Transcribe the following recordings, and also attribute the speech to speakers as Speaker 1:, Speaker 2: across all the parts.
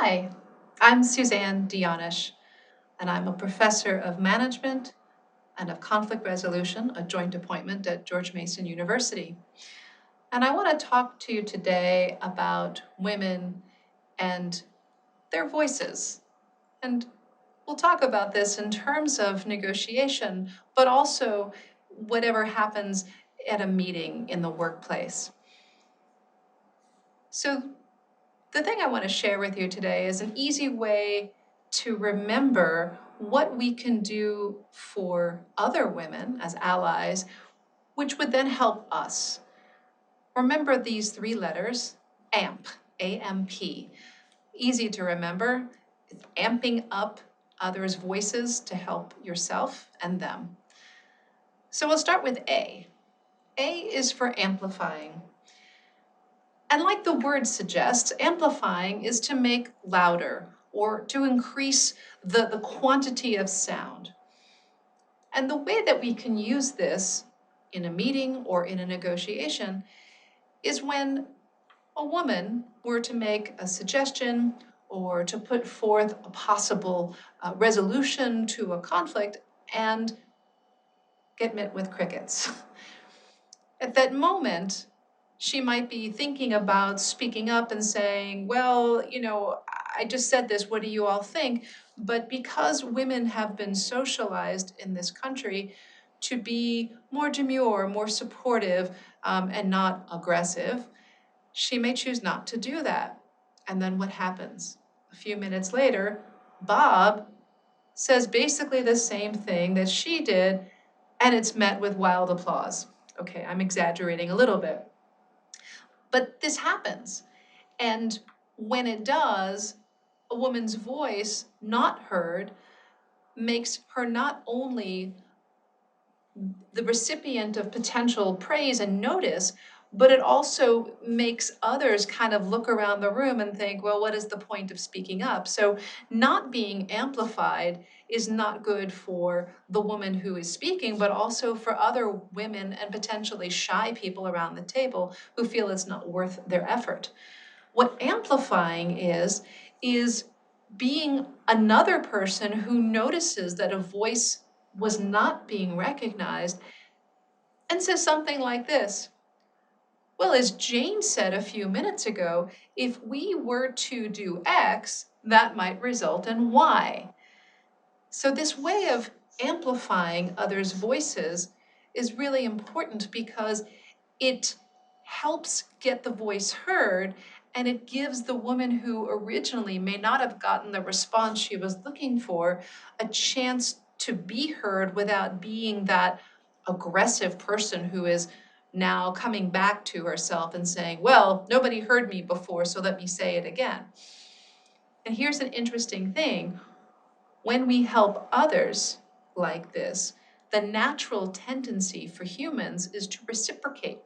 Speaker 1: Hi, I'm Suzanne de Janasz, and I'm a professor of management and of conflict resolution, a joint appointment at George Mason University. And I want to talk to you today about women and their voices. And we'll talk about this in terms of negotiation, but also whatever happens at a meeting in the workplace. So the thing I want to share with you today is an easy way to remember what we can do for other women as allies, which would then help us. Remember these three letters, AMP, A-M-P. Easy to remember. It's amping up others' voices to help yourself and them. So we'll start with A. A is for amplifying. And like the word suggests, amplifying is to make louder or to increase the quantity of sound. And the way that we can use this in a meeting or in a negotiation is when a woman were to make a suggestion or to put forth a possible resolution to a conflict and get met with crickets. At that moment, she might be thinking about speaking up and saying, well, I just said this, what do you all think? But because women have been socialized in this country to be more demure, more supportive, and not aggressive, she may choose not to do that. And then what happens? A few minutes later, Bob says basically the same thing that she did, and it's met with wild applause. Okay, I'm exaggerating a little bit. But this happens. And when it does, a woman's voice not heard makes her not only the recipient of potential praise and notice, but it also makes others kind of look around the room and think, well, what is the point of speaking up? So not being amplified is not good for the woman who is speaking, but also for other women and potentially shy people around the table who feel it's not worth their effort. What amplifying is being another person who notices that a voice was not being recognized and says something like this. Well, as Jane said a few minutes ago, if we were to do X, that might result in Y. So this way of amplifying others' voices is really important because it helps get the voice heard, and it gives the woman who originally may not have gotten the response she was looking for a chance to be heard without being that aggressive person who is now coming back to herself and saying, well, nobody heard me before, so let me say it again. And here's an interesting thing. When we help others like this, the natural tendency for humans is to reciprocate.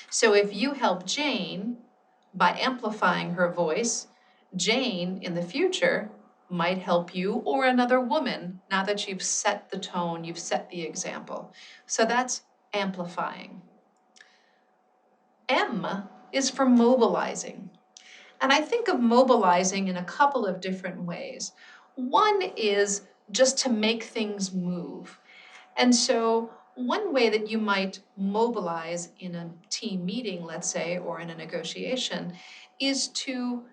Speaker 1: So if you help Jane by amplifying her voice, Jane in the future might help you or another woman now that you've set the tone, you've set the example. So that's amplifying. M is for mobilizing. And I think of mobilizing in a couple of different ways. One is just to make things move. And so one way that you might mobilize in a team meeting, let's say, or in a negotiation, is to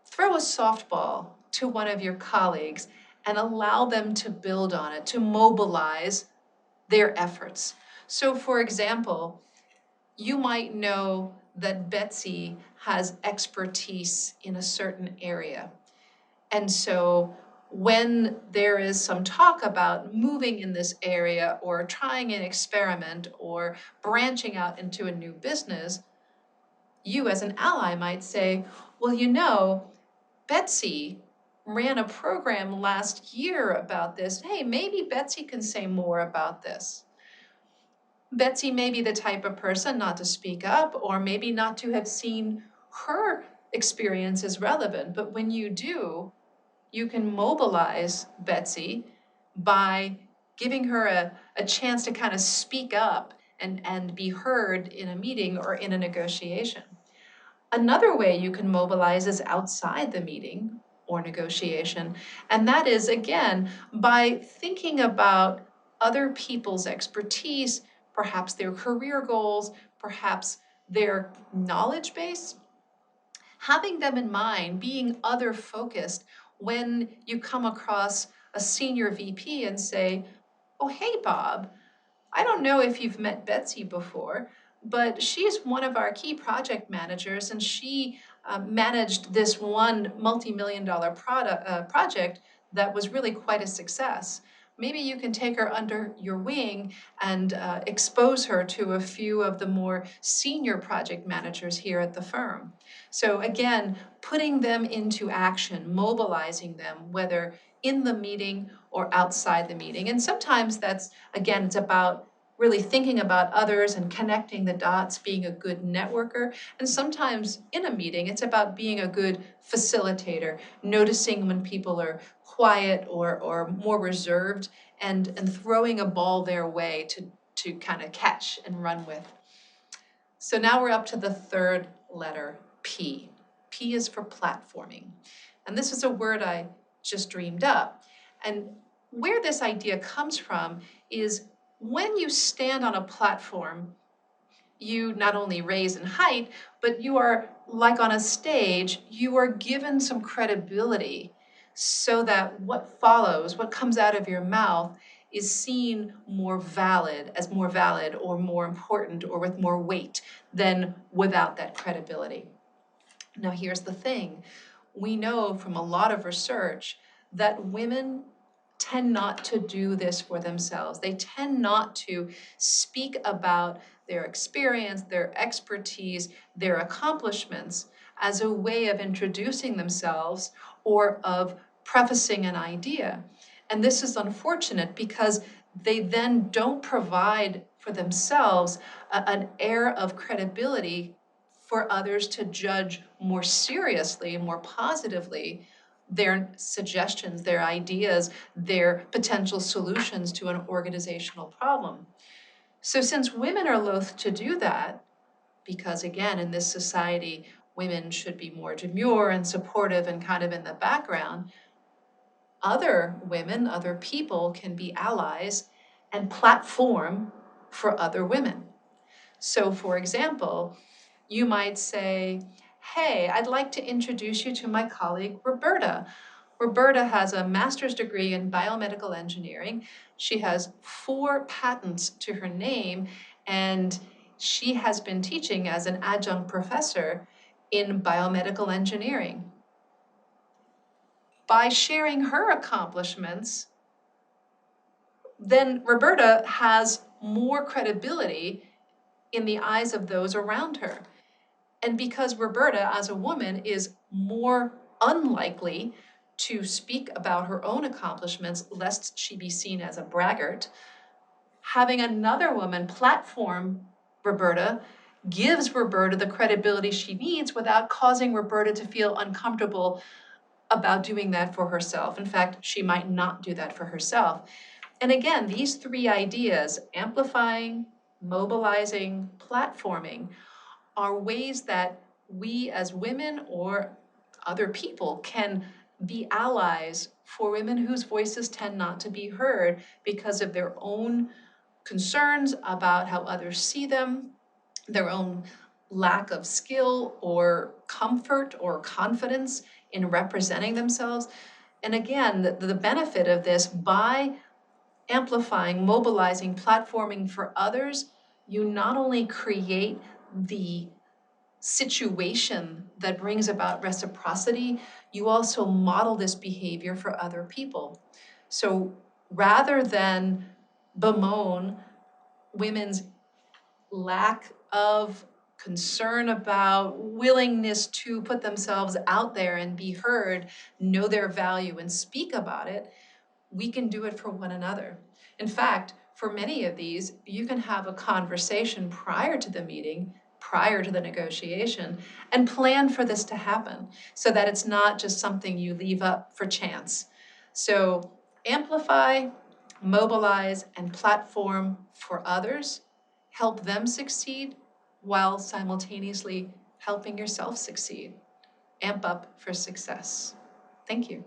Speaker 1: throw a softball to one of your colleagues and allow them to build on it, to mobilize their efforts. So for example, you might know that Betsy has expertise in a certain area. And so when there is some talk about moving in this area or trying an experiment or branching out into a new business, you as an ally might say, well, Betsy ran a program last year about this. Hey, maybe Betsy can say more about this. Betsy may be the type of person not to speak up or maybe not to have seen her experience as relevant, but when you do, you can mobilize Betsy by giving her a chance to kind of speak up and be heard in a meeting or in a negotiation. Another way you can mobilize is outside the meeting or negotiation, and that is, again, by thinking about other people's expertise, perhaps their career goals, perhaps their knowledge base, having them in mind, being other focused when you come across a senior VP and say, oh, hey, Bob, I don't know if you've met Betsy before, but she's one of our key project managers, and she managed this one multi-million-dollar project that was really quite a success. Maybe you can take her under your wing and expose her to a few of the more senior project managers here at the firm. So again, putting them into action, mobilizing them, whether in the meeting or outside the meeting. And sometimes that's, again, it's about really thinking about others and connecting the dots, being a good networker. And sometimes in a meeting, it's about being a good facilitator, noticing when people are quiet or more reserved, and throwing a ball their way to kind of catch and run with. So now we're up to the third letter, P. P is for platforming. And this is a word I just dreamed up. And where this idea comes from is when you stand on a platform, you not only raise in height, but you are, like on a stage, you are given some credibility so that what follows, what comes out of your mouth, is seen more valid, as more valid or more important or with more weight than without that credibility. Now, here's the thing. We know from a lot of research that women tend not to do this for themselves. They tend not to speak about their experience, their expertise, their accomplishments as a way of introducing themselves or of prefacing an idea. And this is unfortunate because they then don't provide for themselves an air of credibility for others to judge more seriously, more positively, their suggestions, their ideas, their potential solutions to an organizational problem. So since women are loath to do that, because again, in this society, women should be more demure and supportive and kind of in the background, other women, other people can be allies and platform for other women. So for example, you might say, hey, I'd like to introduce you to my colleague, Roberta. Roberta has a master's degree in biomedical engineering. She has 4 patents to her name, and she has been teaching as an adjunct professor in biomedical engineering. By sharing her accomplishments, then Roberta has more credibility in the eyes of those around her. And because Roberta, as a woman, is more unlikely to speak about her own accomplishments, lest she be seen as a braggart, having another woman platform Roberta gives Roberta the credibility she needs without causing Roberta to feel uncomfortable about doing that for herself. In fact, she might not do that for herself. And again, these 3 ideas, amplifying, mobilizing, platforming, are ways that we as women or other people can be allies for women whose voices tend not to be heard because of their own concerns about how others see them, their own lack of skill or comfort or confidence in representing themselves. And again, the benefit of this, by amplifying, mobilizing, platforming for others, you not only create the situation that brings about reciprocity, you also model this behavior for other people. So rather than bemoan women's lack of concern about willingness to put themselves out there and be heard, know their value and speak about it, we can do it for one another. In fact, for many of these, you can have a conversation prior to the meeting, prior to the negotiation, and plan for this to happen so that it's not just something you leave up for chance. So amplify, mobilize, and platform for others, help them succeed while simultaneously helping yourself succeed. Amp up for success. Thank you.